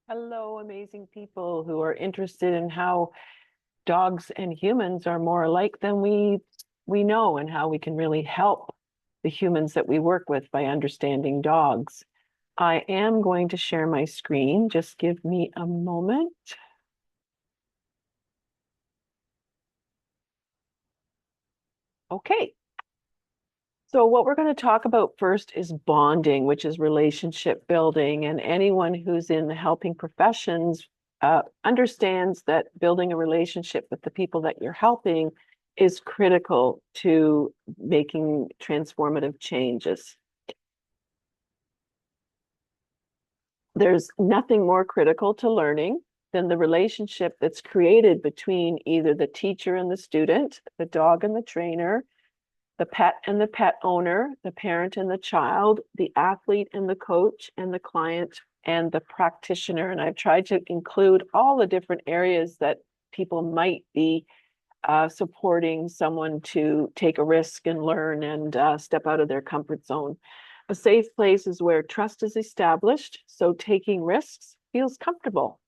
Hello, amazing people who are interested in how dogs and humans are more alike than we know, and how we can really help the humans that we work with by understanding dogs. I am going to share my screen. Just give me a moment. Okay. So what we're going to talk about first is bonding, which is relationship building. And anyone who's in the helping professions understands that building a relationship with the people that you're helping is critical to making transformative changes. There's nothing more critical to learning than the relationship that's created between either the teacher and the student, the dog and the trainer, the pet and the pet owner, the parent and the child, the athlete and the coach, and the client and the practitioner. And I've tried to include all the different areas that people might be supporting someone to take a risk and learn and step out of their comfort zone. A safe place is where trust is established, so taking risks feels comfortable,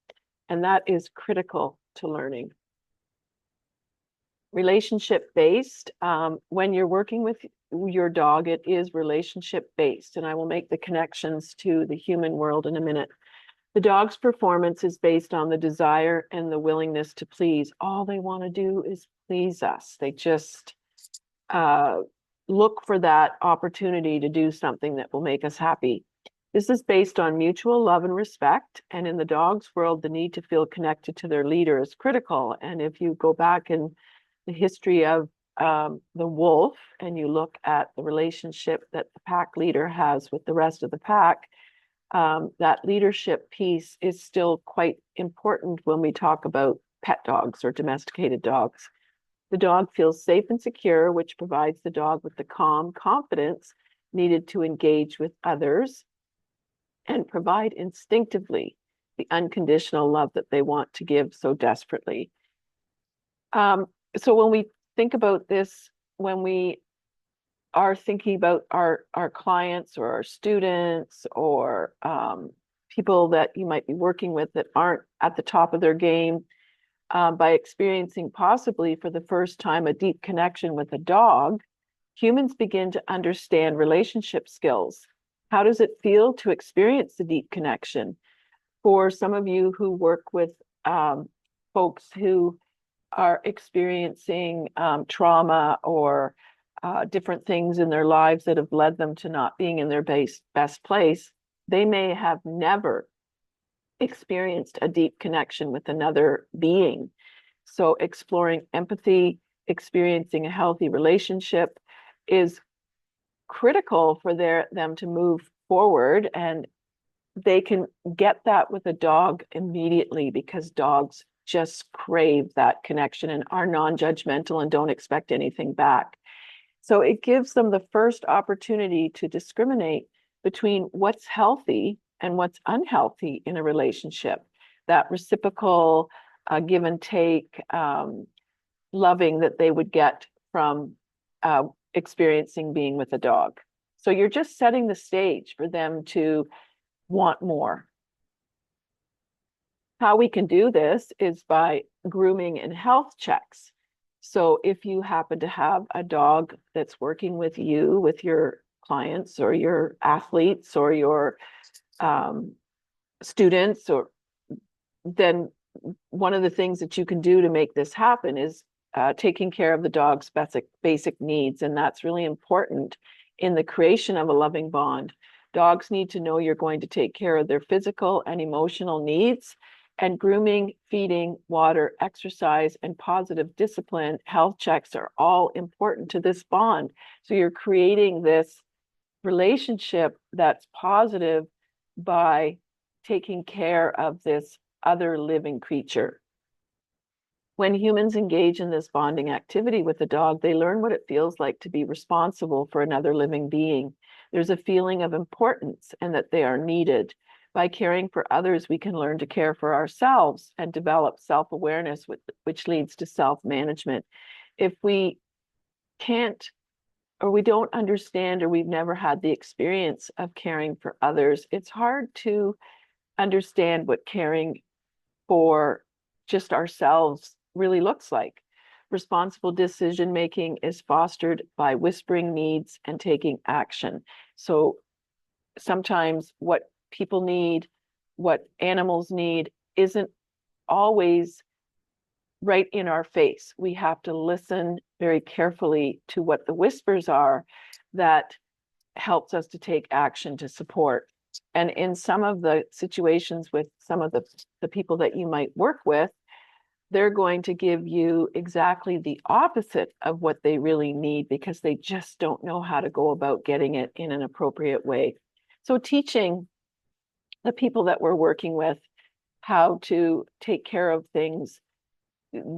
and that is critical to learning. Relationship based. When you're working with your dog, it is relationship based, and I will make the connections to the human world in a minute. The dog's performance is based on the desire and the willingness to please. All they want to do is please us. They just look for that opportunity to do something that will make us happy. This is based on mutual love and respect. And in the dog's world, the need to feel connected to their leader is critical. And if you go back in the history of the wolf and you look at the relationship that the pack leader has with the rest of the pack, that leadership piece is still quite important when we talk about pet dogs or domesticated dogs. The dog feels safe and secure, which provides the dog with the calm confidence needed to engage with others and provide instinctively the unconditional love that they want to give so desperately. So when we think about this, when we are thinking about our clients or our students or people that you might be working with that aren't at the top of their game, by experiencing possibly for the first time a deep connection with a dog, humans begin to understand relationship skills. How does it feel to experience the deep connection? For some of you who work with folks who are experiencing trauma or different things in their lives that have led them to not being in their best place, they may have never experienced a deep connection with another being. So exploring empathy, experiencing a healthy relationship is critical for them to move forward, and they can get that with a dog immediately because dogs just crave that connection and are non-judgmental and don't expect anything back. So it gives them the first opportunity to discriminate between what's healthy and what's unhealthy in a relationship. That reciprocal give and take, loving that they would get from experiencing being with a dog. So you're just setting the stage for them to want more. How we can do this is by grooming and health checks. So if you happen to have a dog that's working with you, with your clients or your athletes or your students, or then one of the things that you can do to make this happen is taking care of the dog's basic needs. And that's really important in the creation of a loving bond. Dogs need to know you're going to take care of their physical and emotional needs. And grooming, feeding, water, exercise, and positive discipline, health checks are all important to this bond. So you're creating this relationship that's positive by taking care of this other living creature. When humans engage in this bonding activity with the dog, they learn what it feels like to be responsible for another living being. There's a feeling of importance and that they are needed. By caring for others, we can learn to care for ourselves and develop self-awareness, which leads to self-management. If we can't, or we don't understand, or we've never had the experience of caring for others, it's hard to understand what caring for just ourselves really looks like. Responsible decision making is fostered by whispering needs and taking action. So sometimes what people need, what animals need, isn't always right in our face. We have to listen very carefully to what the whispers are that helps us to take action to support. And in some of the situations with some of the people that you might work with, they're going to give you exactly the opposite of what they really need because they just don't know how to go about getting it in an appropriate way. So teaching the people that we're working with how to take care of things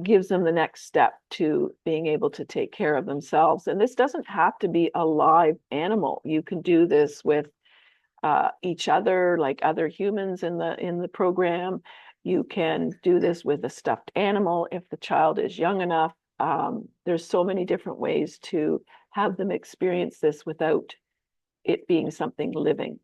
gives them the next step to being able to take care of themselves. And this doesn't have to be a live animal. You can do this with each other, like other humans in the program. You can do this with a stuffed animal if the child is young enough. There's so many different ways to have them experience this without it being something living.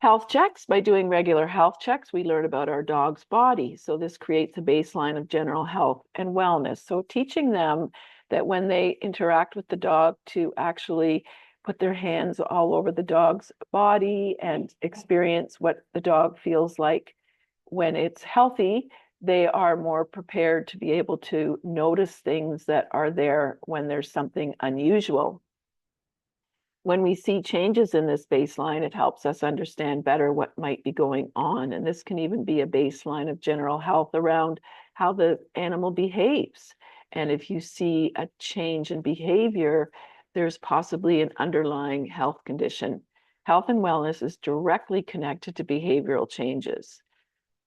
Health checks. By doing regular health checks, we learn about our dog's body. So this creates a baseline of general health and wellness. So teaching them that when they interact with the dog to actually put their hands all over the dog's body and experience what the dog feels like when it's healthy, they are more prepared to be able to notice things that are there when there's something unusual. When we see changes in this baseline, it helps us understand better what might be going on. And this can even be a baseline of general health around how the animal behaves. And if you see a change in behavior, there's possibly an underlying health condition. Health and wellness is directly connected to behavioral changes.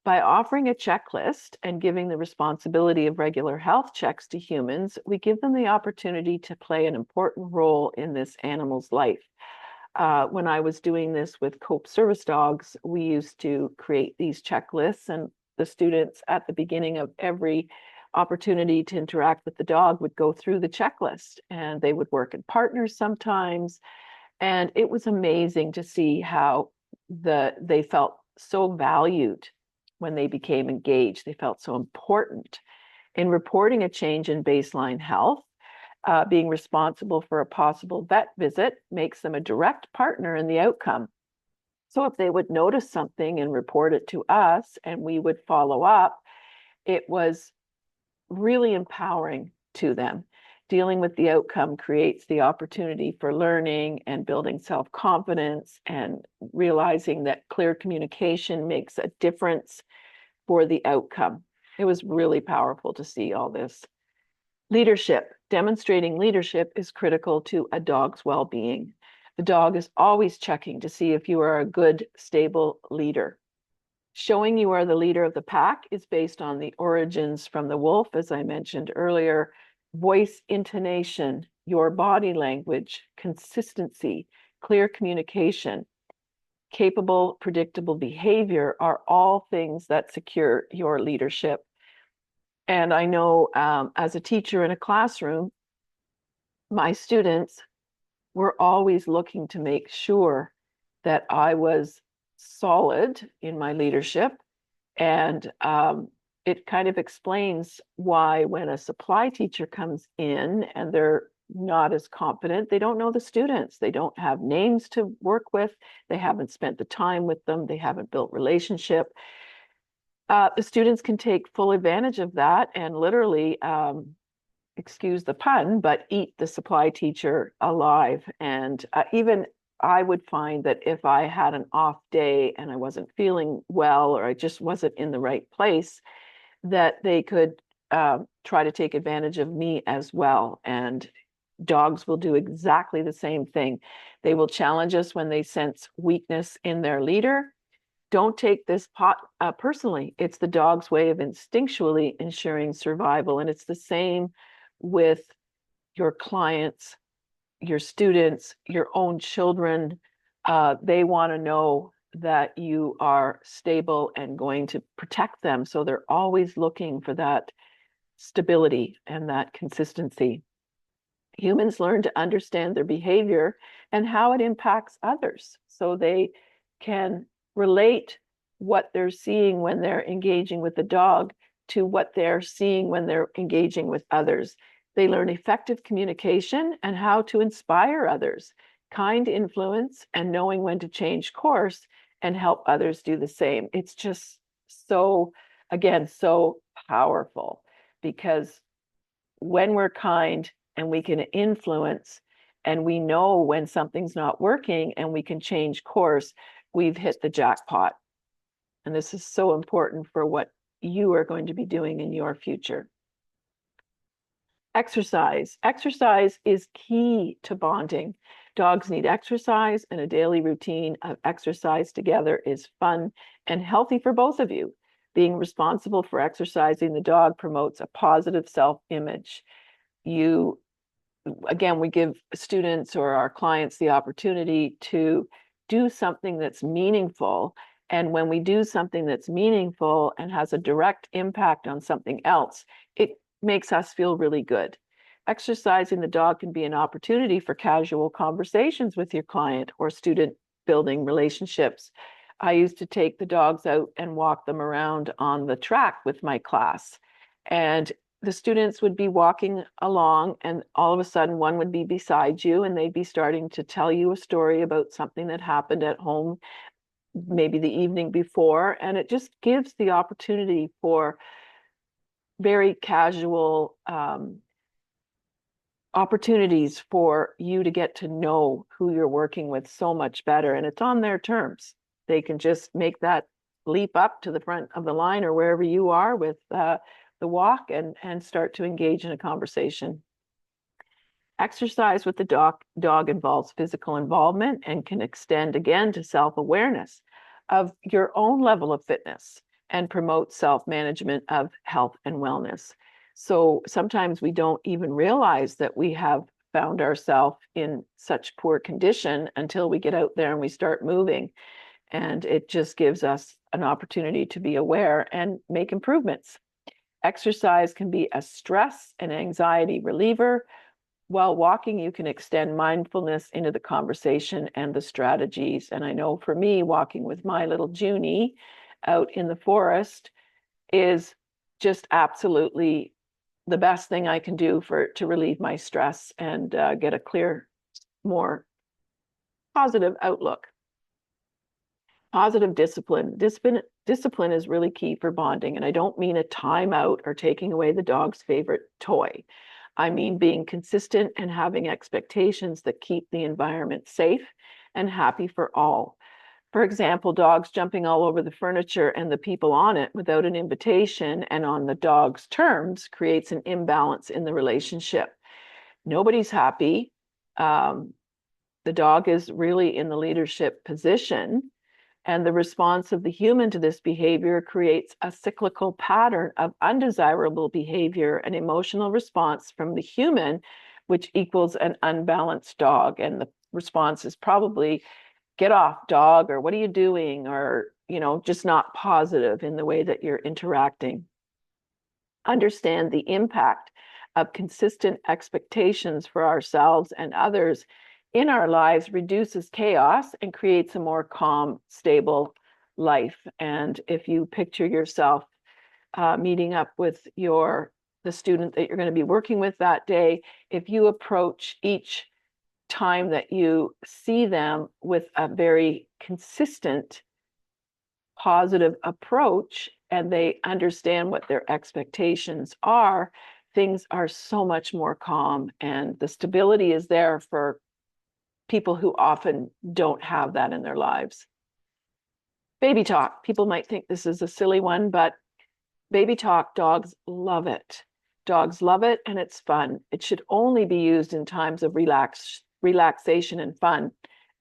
By offering a checklist and giving the responsibility of regular health checks to humans, we give them the opportunity to play an important role in this animal's life. When I was doing this with Cope service dogs, we used to create these checklists, and the students at the beginning of every opportunity to interact with the dog would go through the checklist, and they would work in partners sometimes. And it was amazing to see how they felt so valued when they became engaged. They felt so important. In reporting a change in baseline health, being responsible for a possible vet visit makes them a direct partner in the outcome. So if they would notice something and report it to us and we would follow up, it was really empowering to them. Dealing with the outcome creates the opportunity for learning and building self-confidence and realizing that clear communication makes a difference for the outcome. It was really powerful to see all this. Leadership. Demonstrating leadership is critical to a dog's well-being. The dog is always checking to see if you are a good, stable leader. Showing you are the leader of the pack is based on the origins from the wolf, as I mentioned earlier. Voice intonation, your body language, consistency, clear communication, capable, predictable behavior are all things that secure your leadership. And I know as a teacher in a classroom, my students were always looking to make sure that I was solid in my leadership. And it kind of explains why when a supply teacher comes in and they're not as confident, they don't know the students, they don't have names to work with, they haven't spent the time with them, they haven't built relationship. The students can take full advantage of that and literally, excuse the pun, but eat the supply teacher alive. And even I would find that if I had an off day and I wasn't feeling well, or I just wasn't in the right place, that they could try to take advantage of me as well. And dogs will do exactly the same thing. They will challenge us when they sense weakness in their leader. Don't take this personally. It's the dog's way of instinctually ensuring survival. And it's the same with your clients, your students, your own children. They want to know that you are stable and going to protect them. So they're always looking for that stability and that consistency. Humans learn to understand their behavior and how it impacts others. So they can relate what they're seeing when they're engaging with the dog to what they're seeing when they're engaging with others. They learn effective communication and how to inspire others, kind influence, and knowing when to change course and help others do the same. It's just so, again, so powerful, because when we're kind and we can influence and we know when something's not working and we can change course, we've hit the jackpot. And this is so important for what you are going to be doing in your future. Exercise. Exercise is key to bonding. Dogs need exercise, and a daily routine of exercise together is fun and healthy for both of you. Being responsible for exercising the dog promotes a positive self-image. Again, we give students or our clients the opportunity to do something that's meaningful. And when we do something that's meaningful and has a direct impact on something else, it makes us feel really good. Exercising the dog can be an opportunity for casual conversations with your client or student, building relationships. I used to take the dogs out and walk them around on the track with my class. And the students would be walking along, and all of a sudden one would be beside you and they'd be starting to tell you a story about something that happened at home, maybe the evening before. And it just gives the opportunity for very casual opportunities for you to get to know who you're working with so much better. And it's on their terms. They can just make that leap up to the front of the line or wherever you are with the walk and start to engage in a conversation. Exercise with the dog involves physical involvement and can extend again to self-awareness of your own level of fitness and promote self-management of health and wellness. So sometimes we don't even realize that we have found ourselves in such poor condition until we get out there and we start moving. And it just gives us an opportunity to be aware and make improvements. Exercise can be a stress and anxiety reliever. While walking, you can extend mindfulness into the conversation and the strategies. And I know for me, walking with my little Junie out in the forest is just absolutely the best thing I can do to relieve my stress and get a clear, more positive outlook. Positive discipline. Discipline is really key for bonding. And I don't mean a timeout or taking away the dog's favorite toy. I mean being consistent and having expectations that keep the environment safe and happy for all. For example, dogs jumping all over the furniture and the people on it without an invitation and on the dog's terms creates an imbalance in the relationship. Nobody's happy. The dog is really in the leadership position, and the response of the human to this behavior creates a cyclical pattern of undesirable behavior and emotional response from the human, which equals an unbalanced dog. And the response is probably, get off, dog, or what are you doing? Or, just not positive in the way that you're interacting. Understand the impact of consistent expectations for ourselves and others in our lives reduces chaos and creates a more calm, stable life. And if you picture yourself meeting up with the student that you're going to be working with that day, if you approach each time that you see them with a very consistent, positive approach, and they understand what their expectations are, things are so much more calm, and the stability is there for people who often don't have that in their lives. Baby talk. People might think this is a silly one, but baby talk, dogs love it. Dogs love it, and it's fun. It should only be used in times of relaxation and fun,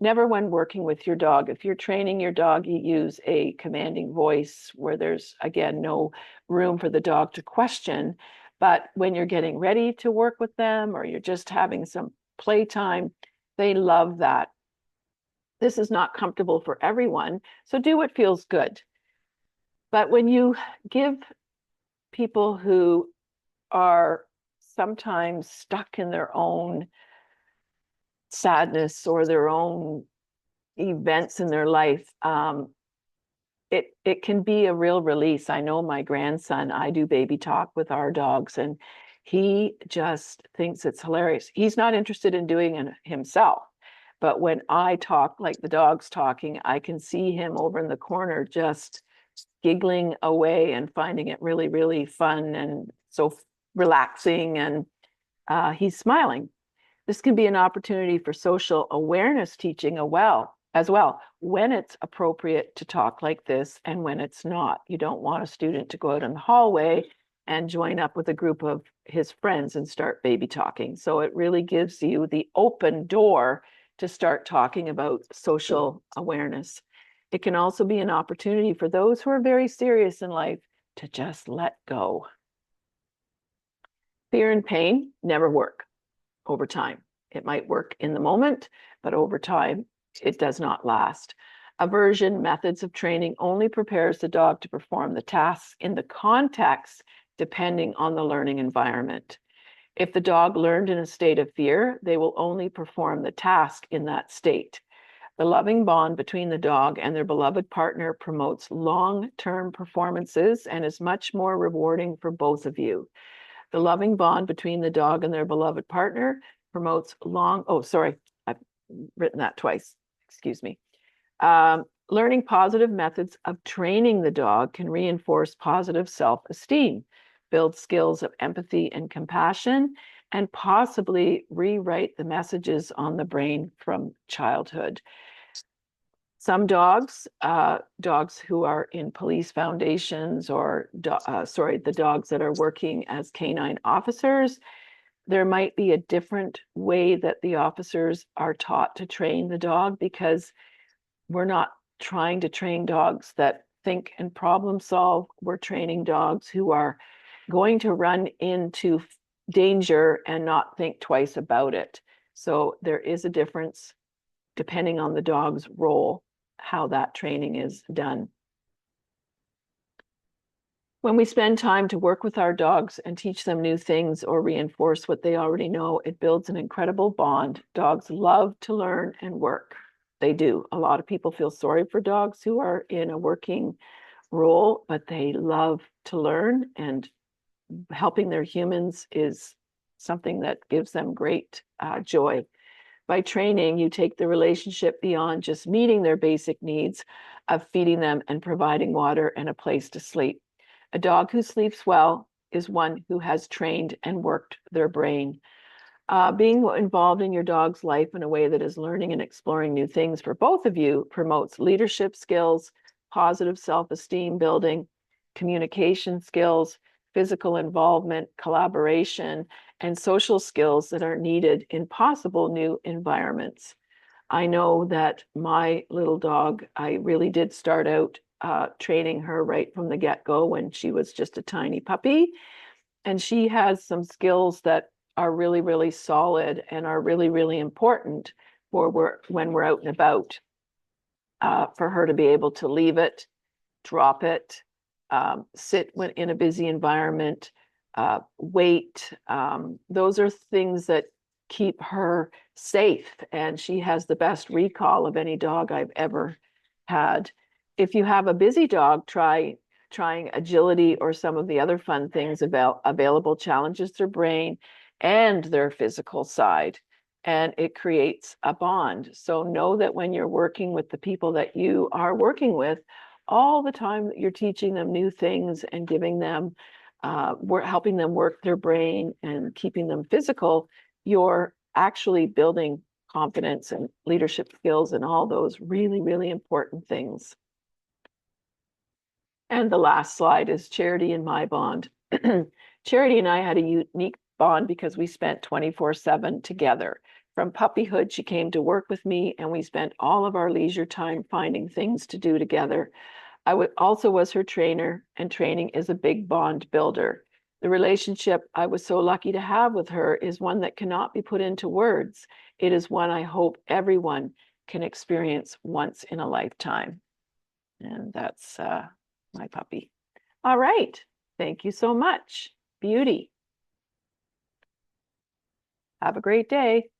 never when working with your dog. If you're training your dog, you use a commanding voice where there's, again, no room for the dog to question. But when you're getting ready to work with them or you're just having some playtime, they love that. This is not comfortable for everyone, so do what feels good. But when you give people who are sometimes stuck in their own sadness or their own events in their life, it can be a real release. I know my grandson, I do baby talk with our dogs, and he just thinks it's hilarious. He's not interested in doing it himself, but when I talk like the dog's talking, I can see him over in the corner just giggling away and finding it really, really fun and so relaxing, and he's smiling. This can be an opportunity for social awareness teaching as well, when it's appropriate to talk like this and when it's not. You don't want a student to go out in the hallway and join up with a group of his friends and start baby talking. So it really gives you the open door to start talking about social awareness. It can also be an opportunity for those who are very serious in life to just let go. Fear and pain never work over time. It might work in the moment, but over time, it does not last. Aversion methods of training only prepares the dog to perform the tasks in the context depending on the learning environment. If the dog learned in a state of fear, they will only perform the task in that state. The loving bond between the dog and their beloved partner promotes long-term performances and is much more rewarding for both of you. The loving bond between the dog and their beloved partner promotes I've written that twice, excuse me. Learning positive methods of training the dog can reinforce positive self-esteem, build skills of empathy and compassion, and possibly rewrite the messages on the brain from childhood. Some dogs, dogs who are in police foundations or, the dogs that are working as canine officers, there might be a different way that the officers are taught to train the dog, because we're not trying to train dogs that think and problem solve. We're training dogs who are going to run into danger and not think twice about it. So there is a difference depending on the dog's role, how that training is done. When we spend time to work with our dogs and teach them new things or reinforce what they already know, it builds an incredible bond. Dogs love to learn and work. They do. A lot of people feel sorry for dogs who are in a working role, but they love to learn, and helping their humans is something that gives them great joy. By training, you take the relationship beyond just meeting their basic needs of feeding them and providing water and a place to sleep. A dog who sleeps well is one who has trained and worked their brain. Being involved in your dog's life in a way that is learning and exploring new things for both of you promotes leadership skills, positive self-esteem building, communication skills, physical involvement, collaboration, and social skills that are needed in possible new environments. I know that my little dog, I really did start out training her right from the get-go when she was just a tiny puppy. And she has some skills that are really, really solid and are really, really important for when we're out and about. For her to be able to leave it, drop it, sit when in a busy environment, wait. Those are things that keep her safe, and she has the best recall of any dog I've ever had. If you have a busy dog, trying agility or some of the other fun things available challenges their brain and their physical side, and it creates a bond. So know that when you're working with the people that you are working with, all the time that you're teaching them new things and giving them, helping them work their brain and keeping them physical, you're actually building confidence and leadership skills and all those really, really important things. And the last slide is Charity and my bond. Charity and I had a unique bond because we spent 24/7 together. From puppyhood, she came to work with me, and we spent all of our leisure time finding things to do together. I also was her trainer, and training is a big bond builder. The relationship I was so lucky to have with her is one that cannot be put into words. It is one I hope everyone can experience once in a lifetime. And that's my puppy. All right. Thank you so much. Beauty. Have a great day.